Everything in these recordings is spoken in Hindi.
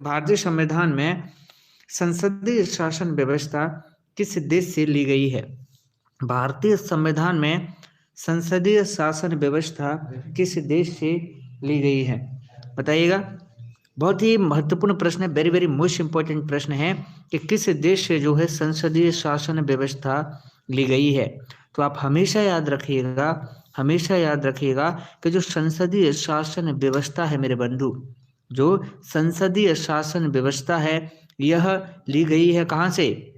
भारतीय संविधान में संसदीय शासन व्यवस्था किस देश से ली गई है? भारतीय संविधान में संसदीय शासन व्यवस्था किस देश से ली गई है? बताइएगा। बहुत ही महत्वपूर्ण प्रश्न है, वेरी वेरी मोस्ट इंपॉर्टेंट प्रश्न है कि किस देश से जो है संसदीय शासन व्यवस्था ली गई है। तो आप हमेशा याद रखिएगा कि जो संसदीय शासन व्यवस्था है मेरे बंधु, जो संसदीय शासन व्यवस्था है यह ली गई है कहाँ से?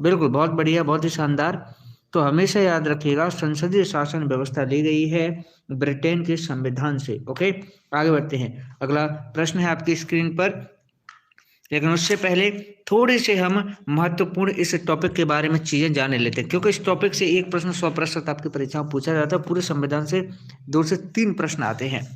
बिल्कुल, बहुत बढ़िया, बहुत ही शानदार। तो हमेशा याद रखिएगा संसदीय शासन व्यवस्था ली गई है ब्रिटेन के संविधान से। ओके, आगे बढ़ते हैं। अगला प्रश्न है आपकी स्क्रीन पर, लेकिन उससे पहले थोड़े से हम महत्वपूर्ण इस टॉपिक के बारे में चीजें जान लेते हैं, क्योंकि इस टॉपिक से एक प्रश्न 100% आपकी परीक्षा में पूछा जाता है। पूरे संविधान से 2 से 3 प्रश्न आते हैं।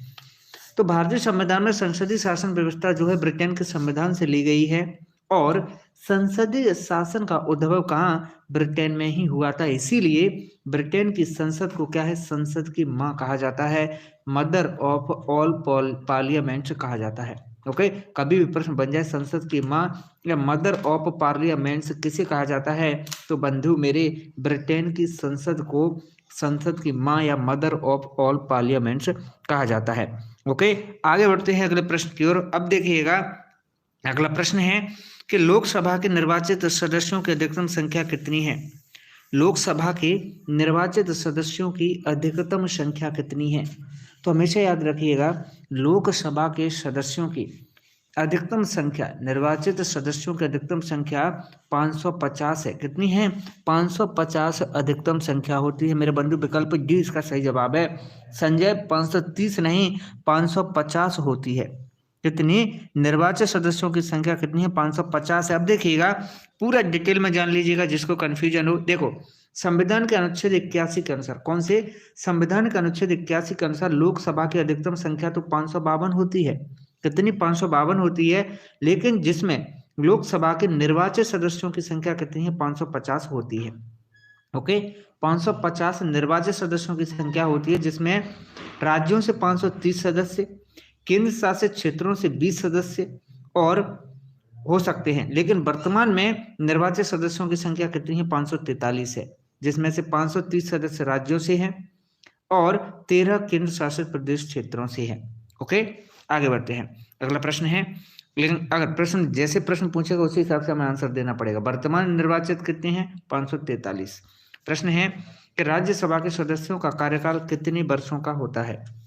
तो भारतीय संविधान में संसदीय शासन व्यवस्था जो है ब्रिटेन के संविधान से ली गई है, और संसदीय शासन का उद्भव कहाँ? ब्रिटेन में ही हुआ था। इसीलिए ब्रिटेन की संसद को क्या है? संसद की माँ कहा जाता है, मदर ऑफ ऑल पार्लियामेंट्स कहा जाता है। ओके, कभी भी प्रश्न बन जाए संसद की माँ या मदर ऑफ पार्लियामेंट्स किसे कहा जाता है, तो बंधु मेरे ब्रिटेन की संसद को संसद की माँ या मदर ऑफ ऑल पार्लियामेंट्स कहा जाता है। ओके, आगे बढ़ते हैं अगले प्रश्न की ओर। अब देखिएगा, अगला प्रश्न है कि लोकसभा के निर्वाचित सदस्यों की अधिकतम संख्या कितनी है? लोकसभा के निर्वाचित सदस्यों की अधिकतम संख्या कितनी है? तो हमेशा याद रखिएगा, लोकसभा के सदस्यों की अधिकतम संख्या, निर्वाचित सदस्यों की अधिकतम संख्या 550 है। कितनी है? 550 अधिकतम संख्या होती है मेरे बंधु। विकल्प डी इसका सही जवाब है। संजय, 530 नहीं 550 होती है। कितनी? निर्वाचित सदस्यों की संख्या कितनी है? 550 है। अब देखिएगा, पूरा डिटेल में जान लीजिएगा, जिसको कंफ्यूजन हो। देखो, संविधान के अनुच्छेद 81 के अनुसार, कौन से? संविधान के अनुच्छेद 81 के अनुसार लोकसभा की अधिकतम संख्या तो 552 होती है। कितनी? 552 होती है। लेकिन जिसमें लोकसभा के निर्वाचित सदस्यों की संख्या कितनी है? 550 होती है। ओके, 550 निर्वाचित सदस्यों की संख्या होती है, जिसमें राज्यों से 530 सदस्य, केंद्र शासित क्षेत्रों से 20 सदस्य और हो सकते हैं। लेकिन वर्तमान में निर्वाचित सदस्यों की संख्या कितनी है? 543 है, जिसमें से 530 सदस्य राज्यों से हैं और 13 केंद्र शासित प्रदेश क्षेत्रों से हैं। ओके, आगे बढ़ते हैं। अगला प्रश्न है, लेकिन अगर प्रश्न जैसे प्रश्न पूछेगा उसी हिसाब से हमें आंसर देना पड़ेगा। वर्तमान निर्वाचित कितने हैं? 543। प्रश्न है कि राज्यसभा के सदस्यों का कार्यकाल कितने वर्षों का होता है?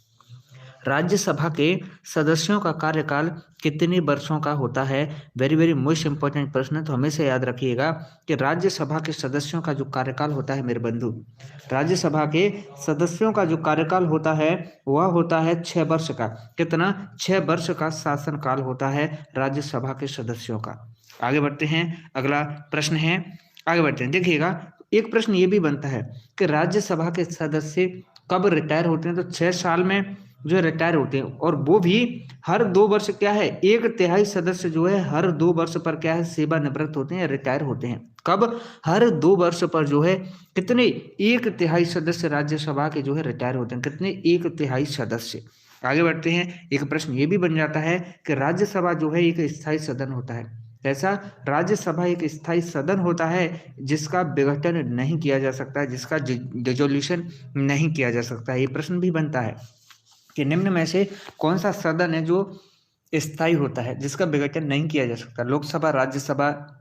राज्यसभा के सदस्यों का कार्यकाल कितने वर्षों का होता है? वेरी वेरी मोस्ट इंपॉर्टेंट प्रश्न है। तो हमेशा याद रखिएगा कि राज्यसभा के सदस्यों का जो कार्यकाल होता है मेरे बंधु, राज्यसभा के सदस्यों का जो कार्यकाल होता है वह होता है 6 वर्ष का। कितना? 6 वर्ष का शासनकाल होता है राज्यसभा के सदस्यों का। आगे बढ़ते हैं, अगला प्रश्न है, आगे बढ़ते हैं। देखिएगा, एक प्रश्न ये भी बनता है कि राज्यसभा के सदस्य कब रिटायर होते हैं? तो 6 साल में जो रिटायर होते हैं, और वो भी हर 2 वर्ष क्या है, 1/3 सदस्य जो है हर 2 वर्ष पर क्या है, सेवानिवृत्त होते हैं, रिटायर होते हैं। कब? हर 2 वर्ष पर जो है कितने? 1/3 सदस्य राज्यसभा के जो है रिटायर होते हैं। कितने? 1/3 सदस्य। आगे बढ़ते हैं, एक प्रश्न ये भी बन जाता है कि राज्यसभा जो है एक स्थायी सदन होता है। ऐसा राज्यसभा एक स्थायी सदन होता है जिसका विघटन नहीं किया जा सकता है, जिसका डिसोल्यूशन नहीं किया जा सकता है। ये प्रश्न भी बनता है कि निम्न में से कौन सा सदन है जो स्थायी होता है, जिसका विघटन नहीं किया जा सकता? लोकसभा, राज्यसभा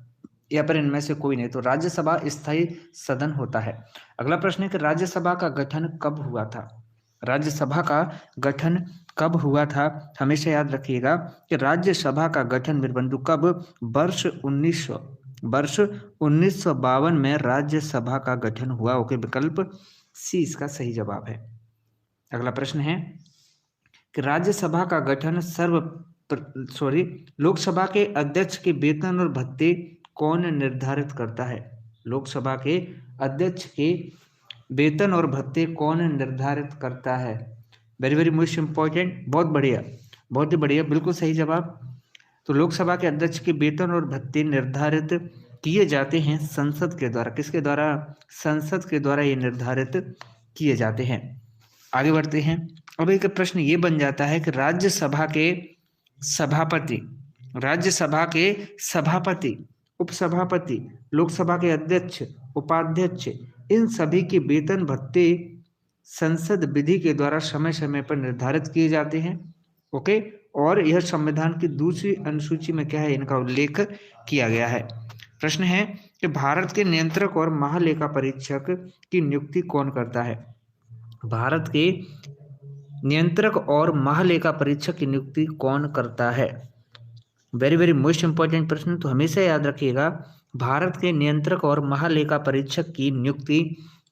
या फिर इनमें से कोई नहीं। तो राज्यसभा स्थायी सदन होता है। अगला प्रश्न है कि राज्यसभा का गठन कब हुआ था? राज्यसभा का गठन कब हुआ था? हमेशा याद रखिएगा कि राज्यसभा का गठन मेरे बंधु कब? वर्ष 1952 में राज्यसभा का गठन हुआ। ओके, विकल्प सी इसका सही जवाब है। अगला प्रश्न है कि राज्यसभा का गठन लोकसभा के अध्यक्ष के वेतन और भत्ते कौन निर्धारित करता है? लोकसभा के अध्यक्ष के वेतन और भत्ते कौन निर्धारित करता है? Very very most important. बहुत बढ़िया, बहुत ही बढ़िया, बिल्कुल सही जवाब। तो लोकसभा के अध्यक्ष के वेतन और भत्ते निर्धारित किए जाते हैं संसद के द्वारा। किसके द्वारा? संसद के द्वारा ये निर्धारित किए जाते हैं। आगे बढ़ते हैं। अब एक प्रश्न ये बन जाता है कि राज्यसभा के सभापति राज्यसभा के सभापति, उपसभापति, लोकसभा के अध्यक्ष, उपाध्यक्ष, इन सभी के वेतन भत्ते संसद विधि के द्वारा समय समय पर निर्धारित किए जाते हैं। ओके, और यह संविधान की दूसरी अनुसूची में क्या है, इनका उल्लेख किया गया है। प्रश्न है कि भारत के नियंत्रक और महालेखा परीक्षक की नियुक्ति कौन करता है? भारत के नियंत्रक और महालेखा परीक्षक की नियुक्ति कौन करता है? वेरी वेरी मोस्ट इंपॉर्टेंट प्रश्न, तो हमेशा याद रखिएगा, भारत के नियंत्रक और महालेखा परीक्षक की नियुक्ति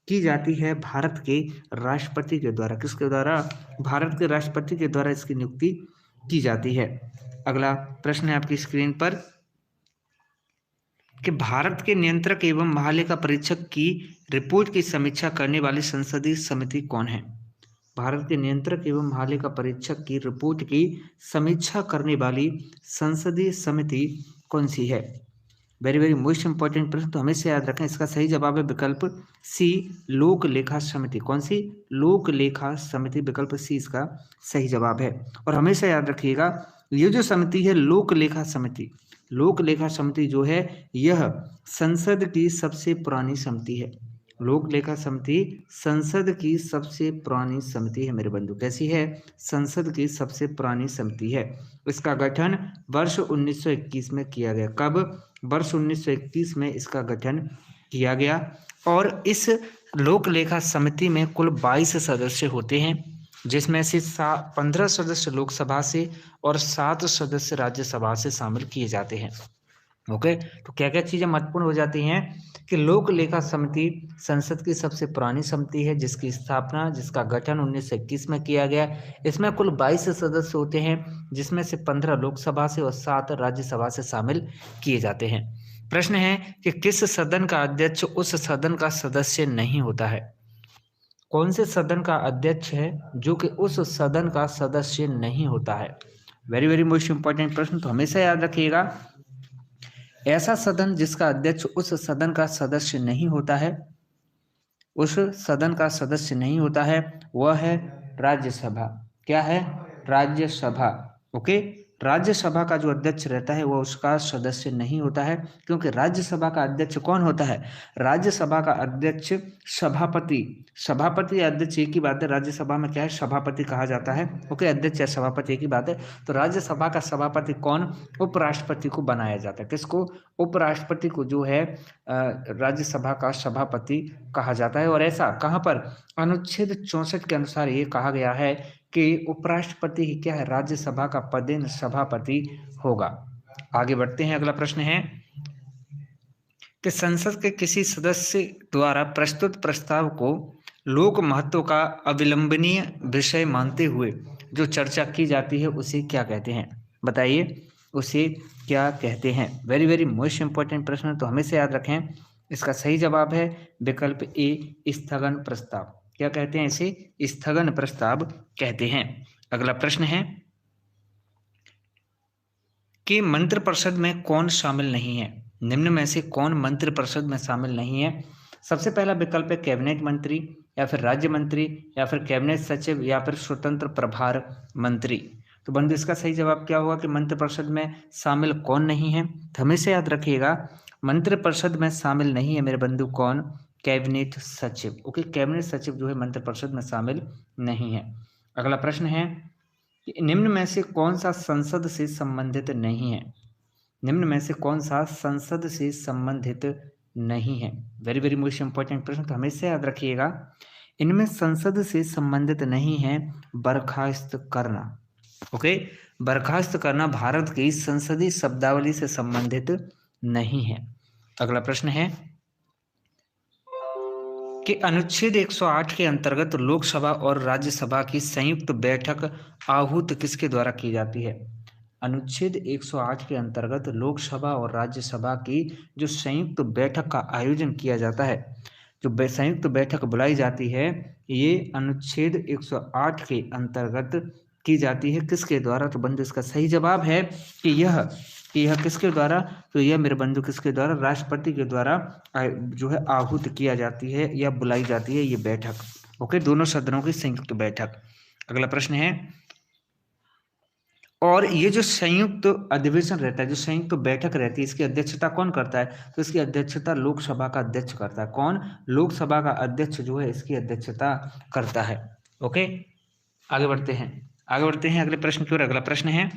की जाती है भारत के राष्ट्रपति के द्वारा। किसके द्वारा? भारत के राष्ट्रपति के द्वारा इसकी नियुक्ति की जाती है। अगला प्रश्न है आपकी स्क्रीन पर कि भारत के नियंत्रक एवं महालेखा परीक्षक की रिपोर्ट की समीक्षा करने वाली संसदीय समिति कौन है? भारत के नियंत्रक एवं महालेखा परीक्षक की रिपोर्ट की समीक्षा करने वाली संसदीय समिति कौन सी है? वेरी वेरी मोस्ट इंपॉर्टेंट प्रश्न, तो हमेशा याद रखें, इसका सही जवाब है विकल्प सी, लोक लेखा समिति। कौन सी? लोक लेखा समिति, विकल्प सी इसका सही जवाब है। और हमेशा याद रखिएगा, ये जो समिति है लोक लेखा समिति, लोक लेखा समिति जो है यह संसद की सबसे पुरानी समिति है। लोक लेखा समिति संसद की सबसे पुरानी समिति है मेरे बंधु। कैसी है? संसद की सबसे पुरानी समिति है। इसका गठन वर्ष 1921 में किया गया। कब? वर्ष 1921 में इसका गठन किया गया। और इस लोक लेखा समिति में कुल 22 सदस्य होते हैं, जिसमें से 15 सदस्य लोकसभा से और 7 सदस्य राज्यसभा से शामिल किए जाते हैं। ओके, तो क्या क्या चीजें महत्वपूर्ण हो जाती हैं कि लोक लेखा समिति संसद की सबसे पुरानी समिति है, जिसकी स्थापना, जिसका गठन 1921 में किया गया। इसमें कुल 22 सदस्य होते हैं, जिसमें से 15 लोकसभा से और 7 राज्यसभा से शामिल किए जाते हैं। प्रश्न है कि किस सदन का अध्यक्ष उस सदन का सदस्य नहीं होता है? कौन से सदन का अध्यक्ष है जो कि उस सदन का सदस्य नहीं होता है? वेरी वेरी मोस्ट इंपॉर्टेंट प्रश्न, तो हमेशा याद रखिएगा, ऐसा सदन जिसका अध्यक्ष उस सदन का सदस्य नहीं होता है, उस सदन का सदस्य नहीं होता है, वह है राज्यसभा। क्या है? राज्यसभा। ओके, राज्यसभा का जो अध्यक्ष रहता है वह उसका सदस्य नहीं होता है, क्योंकि राज्यसभा का अध्यक्ष कौन होता है? राज्यसभा का अध्यक्ष सभापति। सभापति या अध्यक्ष एक ही बात है, राज्यसभा में क्या है? सभापति कहा जाता है। ओके, अध्यक्ष या सभापति एक ही बात है। तो राज्यसभा का सभापति कौन? उपराष्ट्रपति को बनाया जाता है। किसको? उपराष्ट्रपति को जो है राज्यसभा का सभापति कहा जाता है। और ऐसा कहाँ पर? अनुच्छेद 64 के अनुसार ये कहा गया है कि उपराष्ट्रपति ही क्या है? राज्यसभा का पदेन सभापति होगा। आगे बढ़ते हैं। अगला प्रश्न है कि संसद के किसी सदस्य द्वारा प्रस्तुत प्रस्ताव को लोक महत्व का अविलंबनीय विषय मानते हुए जो चर्चा की जाती है उसे क्या कहते हैं? बताइए, उसे क्या कहते हैं? वेरी वेरी मोस्ट इंपॉर्टेंट प्रश्न, तो हमेशा याद रखें, इसका सही जवाब है विकल्प ए, स्थगन प्रस्ताव। क्या कहते हैं इसे? स्थगन प्रस्ताव कहते हैं। अगला प्रश्न है कि मंत्रिपरिषद में कौन शामिल नहीं है? निम्न में से कौन मंत्रिपरिषद में शामिल नहीं है? सबसे पहला विकल्प है कैबिनेट मंत्री, या फिर राज्य मंत्री, या फिर कैबिनेट सचिव, या फिर स्वतंत्र प्रभार मंत्री। तो बंधु इसका सही जवाब क्या होगा कि मंत्रिपरिषद में शामिल कौन नहीं है? तो हमेशा याद रखिएगा, मंत्रिपरिषद में शामिल नहीं है मेरे बंधु कौन? कैबिनेट सचिव। ओके, कैबिनेट सचिव जो है मंत्रिपरिषद में शामिल नहीं है। अगला प्रश्न है कि निम्न में से कौन सा संसद से संबंधित नहीं है? निम्न में से कौन सा संसद से संबंधित नहीं है? वेरी वेरी मोस्ट इंपॉर्टेंट प्रश्न, तो हमेशा याद रखिएगा, इनमें संसद से संबंधित नहीं है बर्खास्त करना। ओके, बर्खास्त करना भारत की संसदीय शब्दावली से संबंधित नहीं है। अगला प्रश्न है कि अनुच्छेद 108 के अंतर्गत लोकसभा और राज्यसभा की संयुक्त बैठक आहूत किसके द्वारा की जाती है? अनुच्छेद 108 के अंतर्गत लोकसभा और राज्यसभा की जो संयुक्त बैठक का आयोजन किया जाता है, जो संयुक्त बैठक बुलाई जाती है, ये अनुच्छेद 108 के अंतर्गत की जाती है। किसके द्वारा? तो बंधु इसका सही जवाब है कि यह किसके द्वारा? तो यह मेरे बंधु किसके द्वारा? राष्ट्रपति के द्वारा जो है आहूत किया जाती है या बुलाई जाती है ये बैठक। ओके, दोनों सदनों की संयुक्त बैठक। अगला प्रश्न है और ये जो संयुक्त अधिवेशन रहता है, जो संयुक्त बैठक रहती है, इसकी अध्यक्षता कौन करता है? तो इसकी अध्यक्षता लोकसभा का अध्यक्ष करता है। कौन? लोकसभा का अध्यक्ष जो है इसकी अध्यक्षता करता है। ओके, आगे बढ़ते हैं। अगले प्रश्न की ओर। अगला प्रश्न है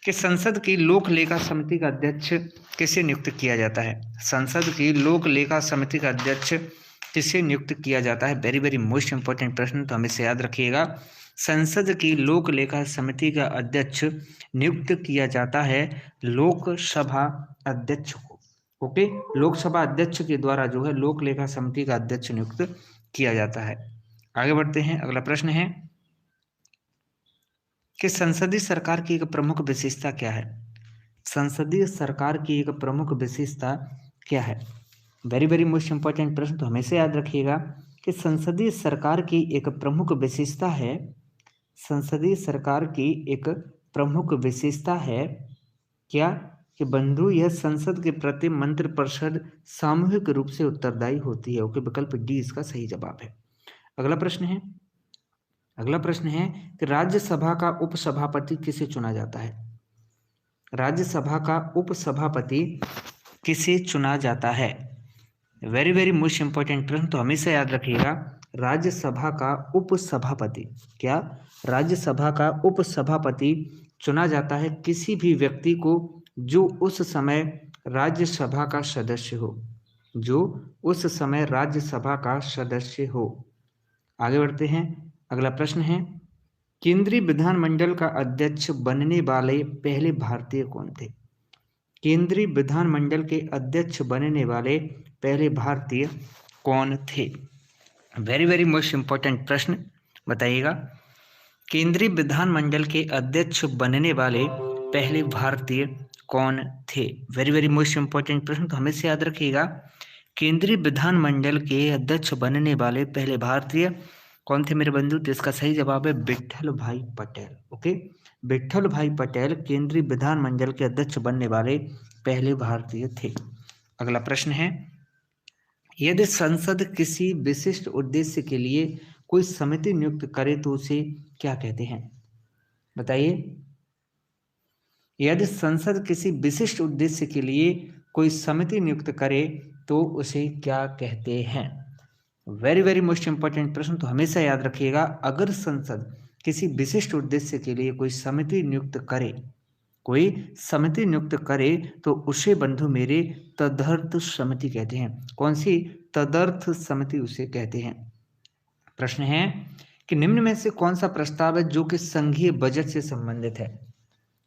कि संसद की लोक लेखा समिति का अध्यक्ष किसे नियुक्त किया जाता है? संसद की लोक लेखा समिति का अध्यक्ष किसे नियुक्त किया जाता है? वेरी वेरी मोस्ट इंपॉर्टेंट प्रश्न, तो हमेशा याद रखिएगा। संसद की लोक लेखा समिति का अध्यक्ष नियुक्त किया जाता है लोकसभा अध्यक्ष को। ओके, लोकसभा अध्यक्ष के द्वारा जो है लोक लेखा समिति का अध्यक्ष नियुक्त किया जाता है। आगे बढ़ते हैं। अगला प्रश्न है कि संसदीय सरकार की एक प्रमुख विशेषता क्या है? संसदीय सरकार की एक प्रमुख विशेषता क्या है? वेरी वेरी मोस्ट इंपॉर्टेंट प्रश्न, तो हमेशा याद रखिएगा कि संसदीय सरकार की एक प्रमुख विशेषता है, संसदीय सरकार की एक प्रमुख विशेषता है क्या? कि बंधु, यह संसद के प्रति मंत्रिपरिषद सामूहिक रूप से उत्तरदायी होती है। ओके, विकल्प डी इसका सही जवाब है। अगला प्रश्न है कि राज्यसभा का उपसभापति किसे चुना जाता है? राज्यसभा का उपसभापति किसे चुना जाता है? वेरी वेरी मोस्ट इंपॉर्टेंट प्रश्न, तो हमेशा याद रखिएगा। राज्यसभा का उपसभापति, क्या? राज्यसभा का उपसभापति चुना जाता है किसी भी व्यक्ति को जो उस समय राज्यसभा का सदस्य हो, जो उस समय राज्यसभा का सदस्य हो। आगे बढ़ते हैं। अगला प्रश्न है, केंद्रीय विधानमंडल का अध्यक्ष बनने वाले पहले भारतीय कौन थे? केंद्रीय विधानमंडल के अध्यक्ष बनने वाले पहले भारतीय कौन थे? वेरी वेरी मोस्ट इंपॉर्टेंट प्रश्न, बताइएगा। केंद्रीय विधानमंडल के अध्यक्ष बनने वाले पहले भारतीय कौन थे? वेरी वेरी मोस्ट इंपॉर्टेंट प्रश्न, तो हमेशा याद रखिएगा। केंद्रीय विधानमंडल के अध्यक्ष बनने वाले पहले भारतीय कौन थे मेरे बंधु? तो इसका सही जवाब है विट्ठल भाई पटेल। ओके, विट्ठल भाई पटेल केंद्रीय विधानमंडल के अध्यक्ष बनने वाले पहले भारतीय थे। अगला प्रश्न है, यदि संसद किसी विशिष्ट उद्देश्य के लिए कोई समिति नियुक्त करे तो उसे क्या कहते हैं? बताइए। यदि संसद किसी विशिष्ट उद्देश्य के लिए कोई समिति नियुक्त करे तो उसे क्या कहते हैं? वेरी वेरी मोस्ट इंपॉर्टेंट प्रश्न, तो हमेशा याद रखिएगा। अगर संसद किसी विशिष्ट उद्देश्य के लिए कोई समिति नियुक्त करे तो उसे बंधु मेरे तदर्थ समिति कहते हैं। कौन सी? तदर्थ समिति उसे कहते हैं। प्रश्न है कि निम्न में से कौन सा प्रस्ताव है जो कि संघीय बजट से संबंधित है?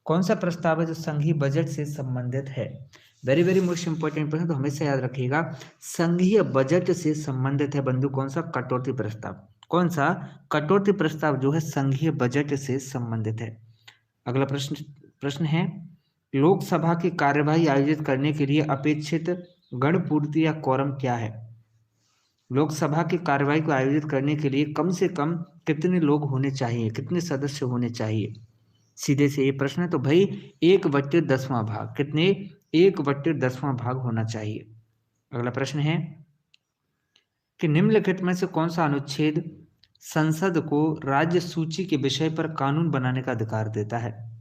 कौन सा प्रस्ताव है जो संघीय बजट से संबंधित है? वेरी वेरी मोस्ट इंपॉर्टेंट प्रश्न, तो हमेशा याद रखिएगा। संघीय बजट से संबंधित है बंधु कौन सा? कटौती प्रस्ताव। कौन सा? कटौती प्रस्ताव जो है संघीय बजट से संबंधित है। अगला प्रश्न है, लोकसभा की कार्यवाही आयोजित करने के लिए अपेक्षित गणपूर्ति या कोरम क्या है? लोकसभा की कार्यवाही को आयोजित करने के लिए कम से कम कितने लोग होने चाहिए, कितने सदस्य होने चाहिए? सीधे से ये प्रश्न है, तो भाई 1/10वां भाग। कितने? 1/10वां भाग होना चाहिए। अगला प्रश्न है कि निम्नलिखित में से कौन सा अनुच्छेद संसद को राज्य सूची के विषय पर कानून बनाने का अधिकार देता है?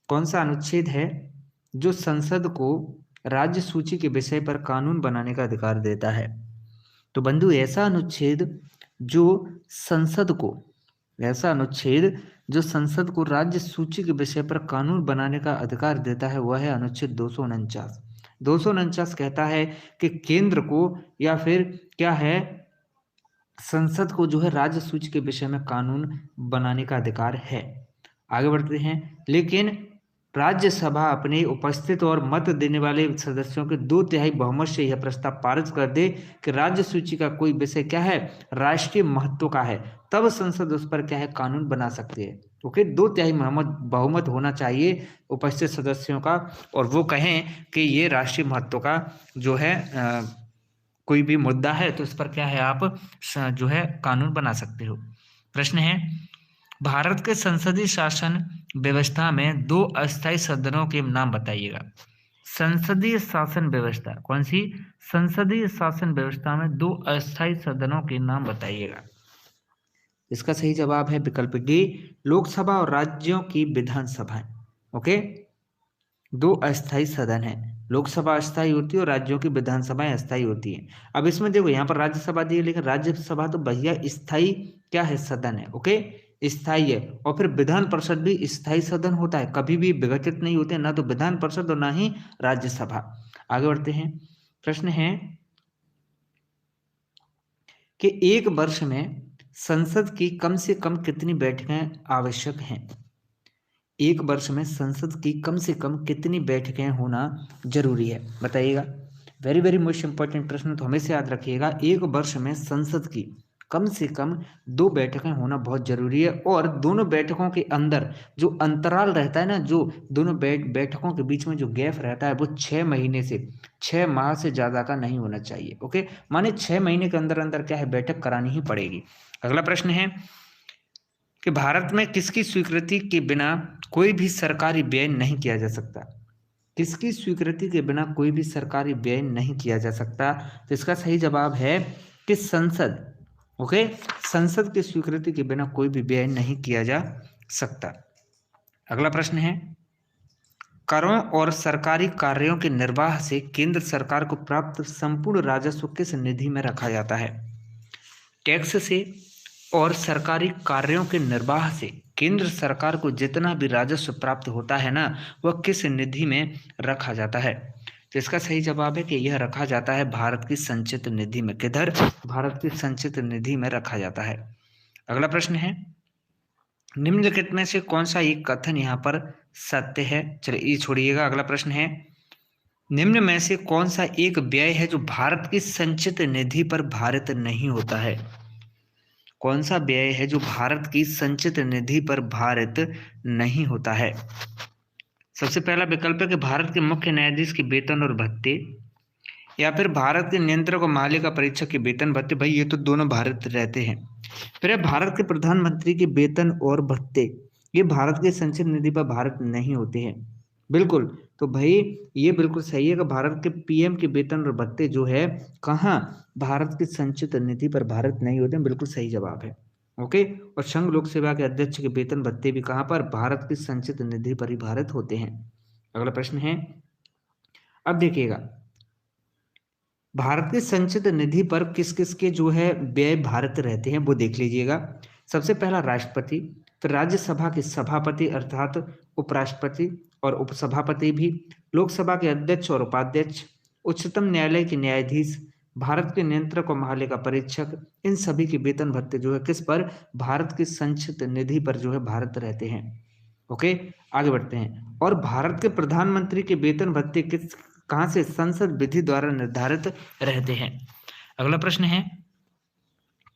कौन सा अनुच्छेद है जो संसद को राज्य सूची के विषय पर कानून बनाने का अधिकार देता है? तो बंधु ऐसा अनुच्छेद जो संसद को राज्य सूची के विषय पर कानून बनाने का अधिकार देता है वह है अनुच्छेद 249। 249 कहता है कि केंद्र को या फिर क्या है, संसद को जो है राज्य सूची के विषय में कानून बनाने का अधिकार है। आगे बढ़ते हैं। लेकिन राज्यसभा अपने उपस्थित और मत देने वाले सदस्यों के 2/3 बहुमत से यह प्रस्ताव पारित कर दे कि राज्य सूची का कोई विषय क्या है, राष्ट्रीय महत्व का है, तब संसद उस पर क्या है, कानून बना सकती है। ओके, 2/3 बहुमत होना चाहिए उपस्थित सदस्यों का, और वो कहें कि ये राष्ट्रीय महत्व का जो है कोई भी मुद्दा है, तो इस पर क्या है, आप जो है कानून बना सकते हो। प्रश्न है, भारत के संसदीय शासन व्यवस्था में 2 अस्थायी सदनों के नाम बताइएगा। संसदीय शासन व्यवस्था, कौन सी? संसदीय शासन व्यवस्था में 2 अस्थायी सदनों के नाम बताइएगा। इसका सही जवाब है विकल्प डी, लोकसभा और राज्यों की विधानसभाएं। ओके, दो अस्थायी सदन है, लोकसभा अस्थायी होती है और राज्यों की विधानसभाएं अस्थायी होती हैं। अब इसमें देखो यहाँ पर राज्यसभा दी है, लेकिन राज्यसभा तो भैया स्थायी क्या है, सदन है। ओके, स्थायी है। और फिर विधान परिषद भी स्थायी सदन होता है, कभी भी विघटित नहीं होते, ना तो विधान परिषद और ना ही राज्यसभा। आगे बढ़ते हैं। प्रश्न है कि एक वर्ष में संसद की कम से कम कितनी बैठकें आवश्यक हैं? एक वर्ष में संसद की कम से कम कितनी बैठकें होना जरूरी है, बताइएगा। वेरी वेरी मोस्ट इंपॉर्टेंट प्रश्न, तो हमेशा याद रखिएगा, एक वर्ष में संसद की कम से कम 2 बैठकें होना बहुत जरूरी है। और दोनों बैठकों के अंदर जो अंतराल रहता है ना, जो दोनों बैठकों के बीच में जो गैप रहता है, वो 6 महीने से 6 माह से ज्यादा का नहीं होना चाहिए। ओके, माने 6 महीने के अंदर अंदर क्या है, बैठक करानी ही पड़ेगी। अगला प्रश्न है कि भारत में किसकी स्वीकृति के बिना कोई भी सरकारी व्यय नहीं किया जा सकता? किसकी स्वीकृति के बिना कोई भी सरकारी व्यय नहीं किया जा सकता? तो इसका सही जवाब है कि संसद। ओके, संसद की स्वीकृति के बिना कोई भी व्यय नहीं किया जा सकता। अगला प्रश्न है, करों और सरकारी कार्यों के निर्वाह से केंद्र सरकार को प्राप्त संपूर्ण राजस्व किस निधि में रखा जाता है? टैक्स से और सरकारी कार्यों के निर्वाह से केंद्र सरकार को जितना भी राजस्व प्राप्त होता है ना, वह किस निधि में रखा जाता है? तो इसका सही जवाब है कि यह रखा जाता है भारत की संचित निधि में। किधर? भारत की संचित निधि में रखा जाता है। अगला प्रश्न है, निम्नलिखित में से कौन सा एक कथन यहाँ पर सत्य है? चलिए ये छोड़िएगा। अगला प्रश्न है, निम्न में से कौन सा एक व्यय है जो भारत की संचित निधि पर भारित नहीं होता है? कौन सा व्यय है जो भारत की संचित निधि पर भारित नहीं होता है? सबसे पहला विकल्प है कि भारत के मुख्य न्यायाधीश के वेतन और भत्ते, या फिर भारत के नियंत्रक और महालेखा परीक्षक के वेतन भत्ते। भाई ये तो दोनों भारत रहते हैं। फिर है भारत के प्रधानमंत्री के वेतन और भत्ते, ये भारत के संचित निधि पर भारत नहीं होते हैं। बिल्कुल, तो भाई ये बिल्कुल सही है कि भारत के पीएम के वेतन और भत्ते जो है कहाँ, भारत की संचित निधि पर भारत नहीं होते हैं। बिल्कुल सही जवाब है। ओके, और संघ लोक सेवा के अध्यक्ष के वेतन भत्ते भी कहाँ पर, भारत की संचित निधि पर ही भारत होते हैं। अगला प्रश्न है, अब देखिएगा, भारत की संचित निधि पर किस किस के जो है व्यय भारत रहते हैं वो देख लीजिएगा। सबसे पहला राष्ट्रपति, फिर राज्यसभा के सभापति अर्थात उपराष्ट्रपति और उपसभापति भी, लोकसभा के अध्यक्ष और उपाध्यक्ष, उच्चतम न्यायालय के न्यायाधीश, भारत के नियंत्रक और महालेखा परीक्षक, इन सभी के वेतन भत्ते जो है किस पर, भारत की संचित निधि पर जो है भारत रहते हैं। ओके, आगे बढ़ते हैं। और भारत के प्रधानमंत्री के वेतन भत्ते किस कहां से, संसद विधि द्वारा निर्धारित रहते हैं। अगला प्रश्न है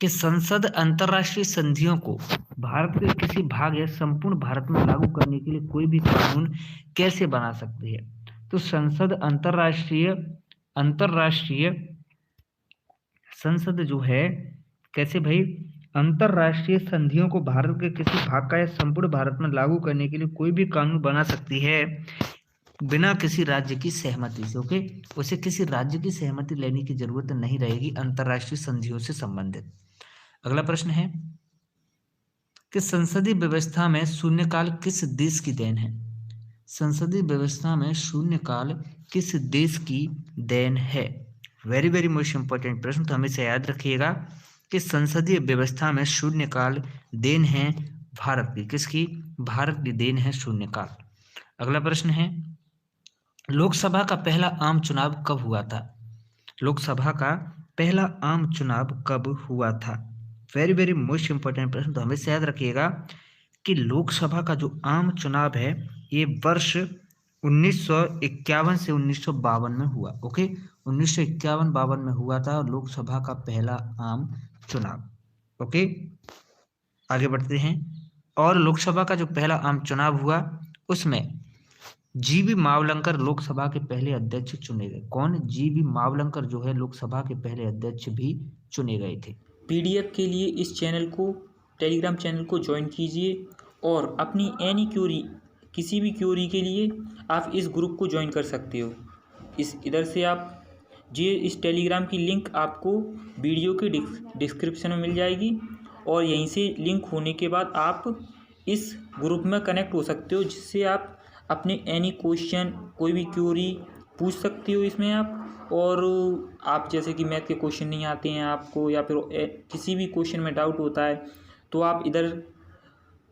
कि संसद अंतरराष्ट्रीय संधियों को भारत के किसी भाग या संपूर्ण भारत में लागू करने के लिए कोई भी कानून कैसे बना सकती है? तो संसद अंतरराष्ट्रीय संसद जो है कैसे भाई, अंतरराष्ट्रीय संधियों को भारत के किसी भाग का या संपूर्ण भारत में लागू करने के लिए कोई भी कानून बना सकती है बिना किसी राज्य की सहमति से। ओके, उसे किसी राज्य की सहमति लेने की जरूरत नहीं रहेगी अंतरराष्ट्रीय संधियों से संबंधित। अगला प्रश्न है कि संसदीय व्यवस्था में शून्यकाल किस देश की देन है? संसदीय व्यवस्था में शून्यकाल किस देश की देन है? वेरी वेरी मोस्ट इंपॉर्टेंट प्रश्न, तो हमेशा याद रखिएगा कि संसदीय व्यवस्था में शून्यकाल देन है भारत की। किसकी? भारत की देन है शून्यकाल। अगला प्रश्न है, लोकसभा का पहला आम चुनाव कब हुआ था? लोकसभा का पहला आम चुनाव कब हुआ था? वेरी वेरी मोस्ट इंपॉर्टेंट प्रश्न, तो हमेशा याद रखिएगा कि लोकसभा का जो आम चुनाव है ये वर्ष 1951 से 1952 में हुआ। ओके, 1951-52 में हुआ था लोकसभा का पहला आम चुनाव। ओके, आगे बढ़ते हैं। और लोकसभा का जो पहला आम चुनाव हुआ उसमें जीबी मावलंकर लोकसभा के पहले अध्यक्ष चुने गए। कौन? जीबी मावलंकर जो है लोकसभा के पहले अध्यक्ष भी चुने गए थे। पीडीएफ के लिए इस चैनल को, टेलीग्राम चैनल को ज्वाइन कीजिए और अपनी एनी क्यूरी, किसी भी क्यूरी के लिए आप इस ग्रुप को ज्वाइन कर सकते हो। इधर से आप इस टेलीग्राम की लिंक आपको वीडियो के डिस्क्रिप्शन में मिल जाएगी और यहीं से लिंक होने के बाद आप इस ग्रुप में कनेक्ट हो सकते हो, जिससे आप अपने एनी क्वेश्चन, कोई भी क्यूरी पूछ सकते हो इसमें आप। और आप जैसे कि मैथ के क्वेश्चन नहीं आते हैं आपको, या फिर किसी भी क्वेश्चन में डाउट होता है, तो आप इधर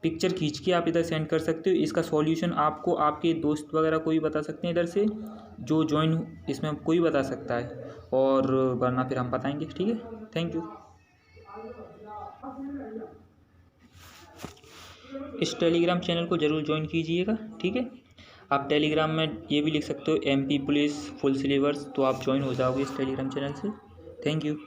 पिक्चर खींच के आप इधर सेंड कर सकते हो। इसका सॉल्यूशन आपको आपके दोस्त वगैरह कोई बता सकते हैं, इधर से जो ज्वाइन इसमें कोई बता सकता है, और वरना फिर हम बताएंगे। ठीक है, थैंक यू। इस टेलीग्राम चैनल को ज़रूर ज्वाइन कीजिएगा। ठीक है, आप टेलीग्राम में ये भी लिख सकते हो MP पुलिस फुल सिलेबस, तो आप ज्वाइन हो जाओगे इस टेलीग्राम चैनल से। Thank you.